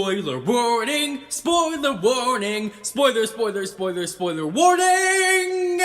Spoiler warning! Spoiler warning! Spoiler warning!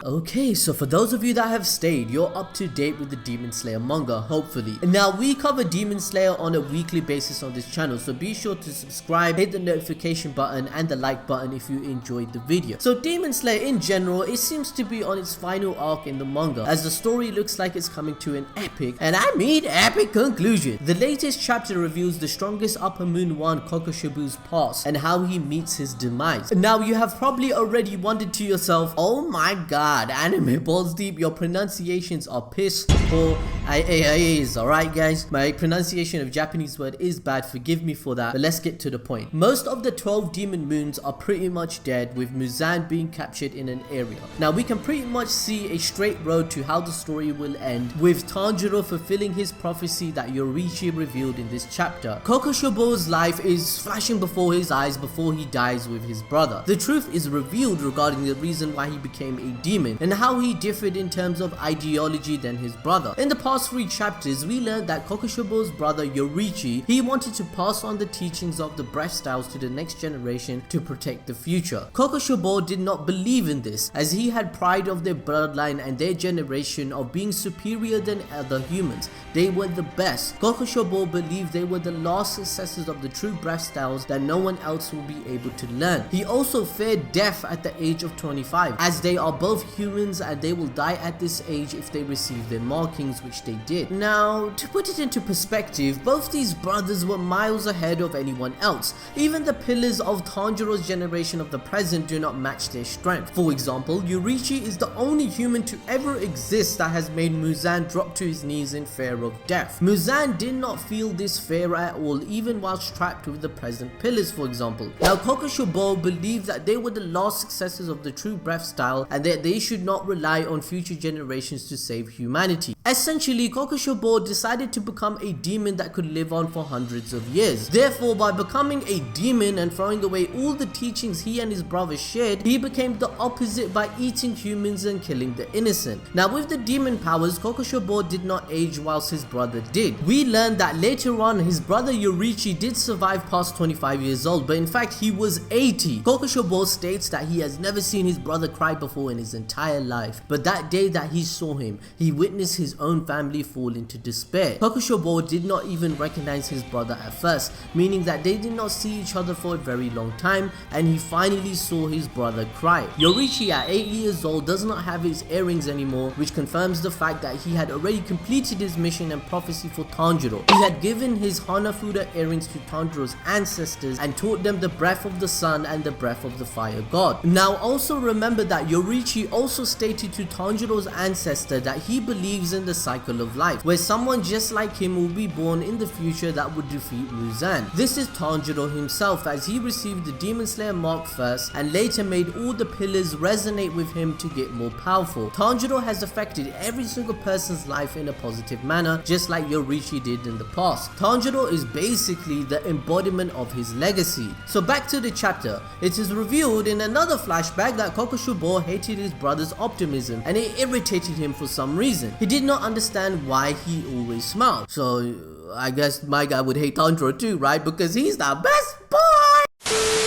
Okay, so for those of you that have stayed, you're up to date with the Demon Slayer manga, hopefully. And now we cover Demon Slayer on a weekly basis on this channel, so be sure to subscribe, hit the notification button and the like button if you enjoyed the video. So Demon Slayer in general, it seems to be on its final arc in the manga, as the story looks like it's coming to an epic, and I mean epic, conclusion. The latest chapter reveals the strongest Upper Moon One Kokushibo's past and how he meets his demise. Now you have probably already wondered to yourself, oh my god, anime balls deep, your pronunciations are piss poor. Alright guys, my pronunciation of Japanese word is bad, forgive me for that, but let's get to the point. Most of the 12 demon moons are pretty much dead, with Muzan being captured in an area. Now we can pretty much see a straight road to how the story will end, with Tanjiro fulfilling his prophecy that Yoriichi revealed in this chapter. Kokushibo's life is flashing before his eyes before he dies with his brother. The truth is revealed regarding the reason why he became a demon and how he differed in terms of ideology than his brother. In the past 3 chapters, we learned that Kokushibo's brother Yoriichi, he wanted to pass on the teachings of the breath styles to the next generation to protect the future. Kokushibo did not believe in this, as he had pride of their bloodline and their generation of being superior than other humans. They were the best. Kokushibo believed they were the last successors of the true breath styles that no one else will be able to learn. He also feared death at the age of 25, as they are both humans and they will die at this age if they receive their markings, which they did. Now, to put it into perspective, both these brothers were miles ahead of anyone else. Even the pillars of Tanjiro's generation of the present do not match their strength. For example, Yoriichi is the only human to ever exist that has made Muzan drop to his knees in fear of death. Muzan did not feel this fear at all, even whilst trapped with the present pillars, for example. Now, Kokushibo believed that they were the last successors of the true breath style and that they should not rely on future generations to save humanity. Essentially, Kokushibo decided to become a demon that could live on for hundreds of years. Therefore, by becoming a demon and throwing away all the teachings he and his brother shared, he became the opposite by eating humans and killing the innocent. Now, with the demon powers, Kokushibo did not age whilst his brother did. We learned that later on, his brother Yoriichi did survive past 25 years old, but in fact, he was 80. Kokushibo states that he has never seen his brother cry before in his entire life, but that day that he saw him, he witnessed his own family fall into despair. Kokushibo did not even recognize his brother at first, meaning that they did not see each other for a very long time, and he finally saw his brother cry. Yoriichi at 8 years old does not have his earrings anymore, which confirms the fact that he had already completed his mission and prophecy for Tanjiro. He had given his Hanafuda earrings to Tanjiro's ancestors and taught them the breath of the sun and the breath of the fire god. Now also remember that Yoriichi also stated to Tanjiro's ancestor that he believes in the cycle of life, where someone just like him will be born in the future that would defeat Muzan. This is Tanjiro himself, as he received the Demon Slayer mark first and later made all the pillars resonate with him to get more powerful. Tanjiro has affected every single person's life in a positive manner, just like Yoriichi did in the past. Tanjiro is basically the embodiment of his legacy. So back to the chapter. It is revealed in another flashback that Kokushibo hated his brother's optimism and it irritated him for some reason. He did not understand why he always smiled. So I guess my guy would hate Tanjiro too, right? Because he's the best boy!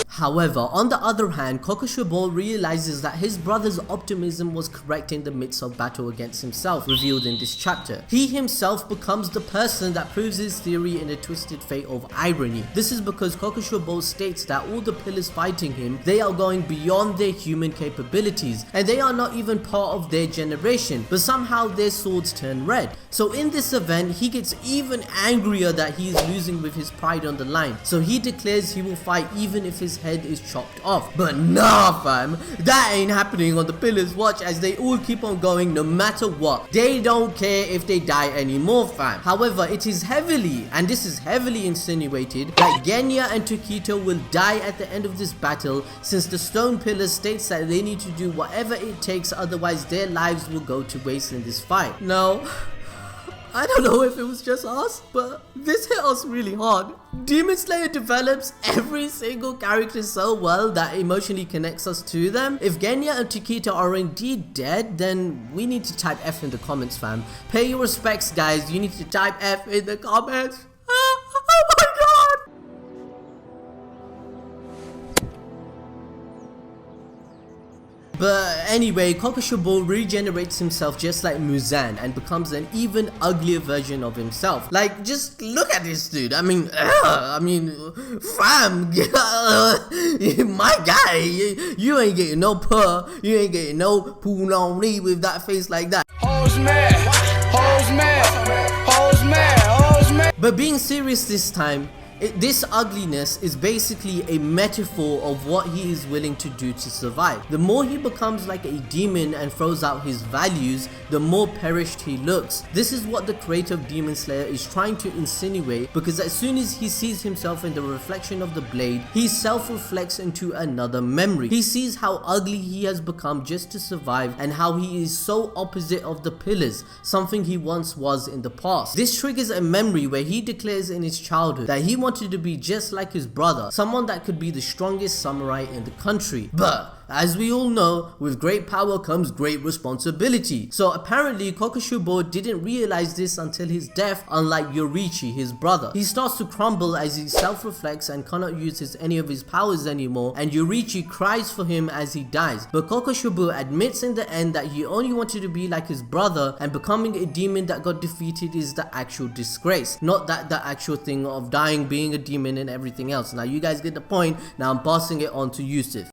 However, on the other hand, Kokushibo realizes that his brother's optimism was correct in the midst of battle against himself, revealed in this chapter. He himself becomes the person that proves his theory in a twisted fate of irony. This is because Kokushibo states that all the pillars fighting him, they are going beyond their human capabilities, and they are not even part of their generation, but somehow their swords turn red. So in this event, he gets even angrier that he is losing with his pride on the line. So he declares he will fight even if his head is chopped off. But nah fam, that ain't happening on the pillars watch, as they all keep on going no matter what. They don't care if they die anymore fam. However, it is heavily, and this is heavily insinuated, that Genya and Tokito will die at the end of this battle, since the stone pillar states that they need to do whatever it takes, otherwise their lives will go to waste in this fight. Now, I don't know if it was just us, but this hit us really hard. Demon Slayer develops every single character so well that emotionally connects us to them. If Genya and Tokito are indeed dead, then we need to type F in the comments fam. Pay your respects guys, you need to type F in the comments. Oh my god! But anyway, Kokushibo regenerates himself just like Muzan and becomes an even uglier version of himself. Like, just look at this dude. I mean, fam, my guy, you ain't getting no purr, you ain't getting no pool on me with that face like that. Hoes mad, hoes mad, hoes mad, hoes mad. But being serious this time, this ugliness is basically a metaphor of what he is willing to do to survive. The more he becomes like a demon and throws out his values, the more perished he looks. This is what the creator of Demon Slayer is trying to insinuate, because as soon as he sees himself in the reflection of the blade, he self-reflects into another memory. He sees how ugly he has become just to survive and how he is so opposite of the pillars, something he once was in the past. This triggers a memory where he declares in his childhood that he wanted to be just like his brother, someone that could be the strongest samurai in the country. But as we all know, with great power comes great responsibility. So apparently Kokushibo didn't realize this until his death, unlike Yoriichi, his brother. He starts to crumble as he self-reflects and cannot use any of his powers anymore, and Yoriichi cries for him as he dies. But Kokushibo admits in the end that he only wanted to be like his brother, and becoming a demon that got defeated is the actual disgrace, not that the actual thing of dying, being a demon and everything else. Now you guys get the point. Now I'm passing it on to Yusuf.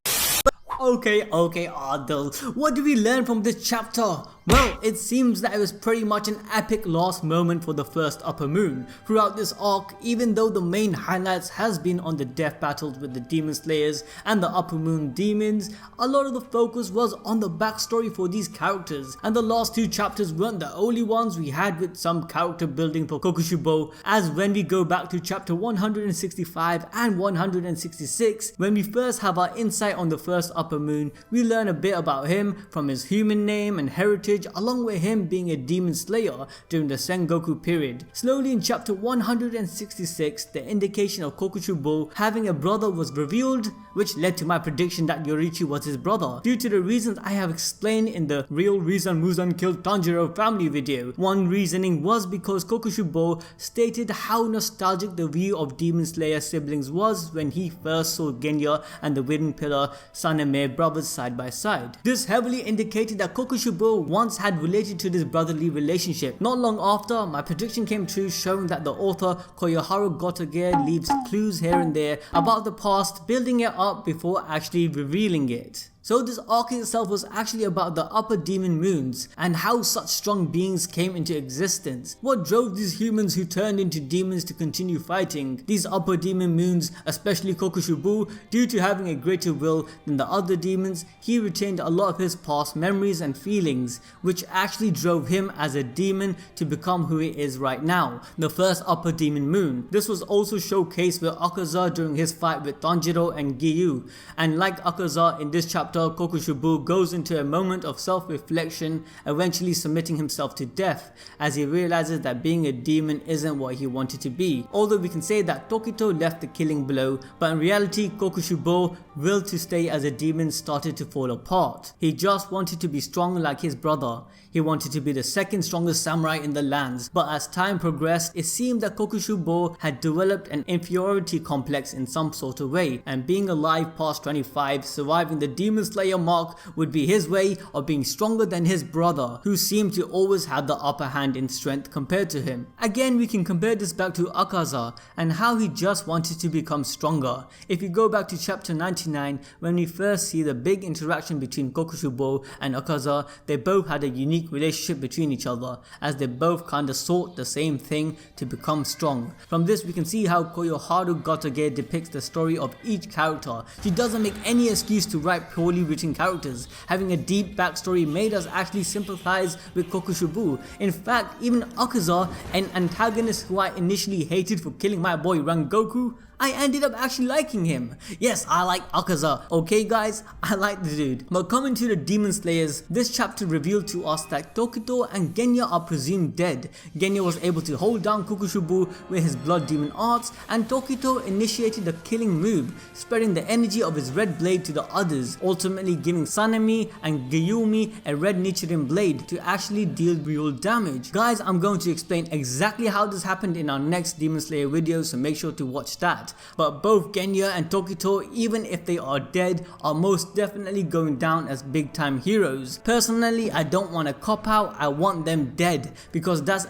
Okay, Adil, what do we learn from this chapter? Well, it seems that it was pretty much an epic last moment for the first Upper Moon. Throughout this arc, even though the main highlights has been on the death battles with the Demon Slayers and the Upper Moon demons, a lot of the focus was on the backstory for these characters, and the last two chapters weren't the only ones we had with some character building for Kokushibo, as when we go back to chapter 165 and 166, when we first have our insight on the first Upper Moon, we learn a bit about him from his human name and heritage, along with him being a demon slayer during the Sengoku period. Slowly in chapter 166, the indication of Kokushibo having a brother was revealed, which led to my prediction that Yoriichi was his brother, due to the reasons I have explained in the Real Reason Muzan Killed Tanjiro family video. One reasoning was because Kokushibo stated how nostalgic the view of Demon Slayer siblings was when he first saw Genya and the Wind Pillar Sanemi brothers side by side. This heavily indicated that Kokushibo once had related to this brotherly relationship. Not long after, my prediction came true, showing that the author Koyoharu Gotogare leaves clues here and there about the past, building it up before actually revealing it. So this arc itself was actually about the upper demon moons and how such strong beings came into existence. What drove these humans who turned into demons to continue fighting? These upper demon moons, especially Kokushibo, due to having a greater will than the other demons, he retained a lot of his past memories and feelings, which actually drove him as a demon to become who he is right now, the first upper demon moon. This was also showcased with Akaza during his fight with Tanjiro and Gyu, and like Akaza in this chapter, Kokushibo goes into a moment of self-reflection, eventually submitting himself to death as he realizes that being a demon isn't what he wanted to be. Although we can say that Tokito left the killing blow, but in reality Kokushibo will to stay as a demon started to fall apart. He just wanted to be strong like his brother. He wanted to be the second strongest samurai in the lands, but as time progressed, it seemed that Kokushibo had developed an inferiority complex in some sort of way, and being alive past 25, surviving the Demon Slayer mark would be his way of being stronger than his brother, who seemed to always have the upper hand in strength compared to him. Again, we can compare this back to Akaza and how he just wanted to become stronger. If you go back to chapter 99, when we first see the big interaction between Kokushibo and Akaza, they both had a unique relationship between each other, as they both kinda sought the same thing, to become strong. From this we can see how Koyoharu Gotogare depicts the story of each character. She doesn't make any excuse to write poorly written characters. Having a deep backstory made us actually sympathize with Kokushibo. In fact, even Akaza, an antagonist who I initially hated for killing my boy Rangoku, I ended up actually liking him. Yes, I like Akaza. Okay guys, I like the dude. But coming to the Demon Slayers, this chapter revealed to us that Tokito and Genya are presumed dead. Genya was able to hold down Kokushibo with his blood demon arts, and Tokito initiated the killing move, spreading the energy of his red blade to the others, ultimately giving Sanemi and Gyomei a red Nichiren blade to actually deal real damage. Guys, I'm going to explain exactly how this happened in our next Demon Slayer video, so make sure to watch that. that, but both Genya and Tokito, even if they are dead, are most definitely going down as big time heroes. Personally, I don't want to cop out, I want them dead, because that's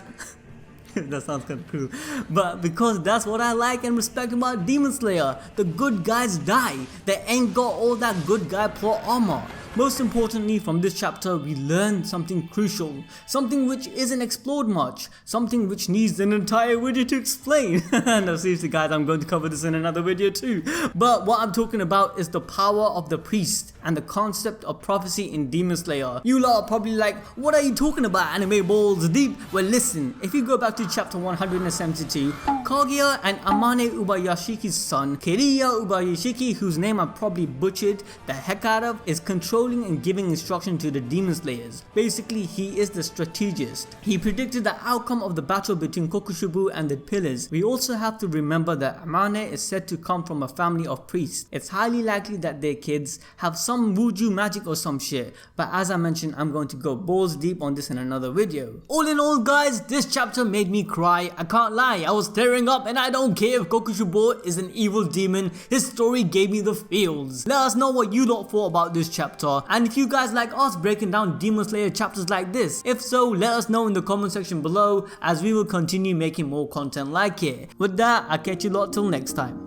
that sounds kind of cool, but because that's what I like and respect about Demon Slayer. The good guys die, they ain't got all that good guy plot armor. Most importantly, from this chapter we learn something crucial, something which isn't explored much, something which needs an entire video to explain. No, seriously guys, I'm going to cover this in another video too. But what I'm talking about is the power of the priest and the concept of prophecy in Demon Slayer. You lot are probably like, what are you talking about, anime balls deep? Well listen, if you go back to chapter 172, Kaguya and Amane Ubayashiki's son, Kiriya Ubayashiki, whose name I probably butchered the heck out of, is controlling and giving instruction to the Demon Slayers. Basically, he is the strategist. He predicted the outcome of the battle between Kokushibo and the Pillars. We also have to remember that Amane is said to come from a family of priests. It's highly likely that their kids have some wuju magic or some shit, but as I mentioned, I'm going to go balls deep on this in another video. All in all guys, this chapter made me cry. I can't lie, I was tearing up, and I don't care if Kokushibo is an evil demon, his story gave me the feels. Let us know what you lot thought about this chapter, and if you guys like us breaking down Demon Slayer chapters like this. If so, let us know in the comment section below, as we will continue making more content like it. With that, I'll catch you lot till next time.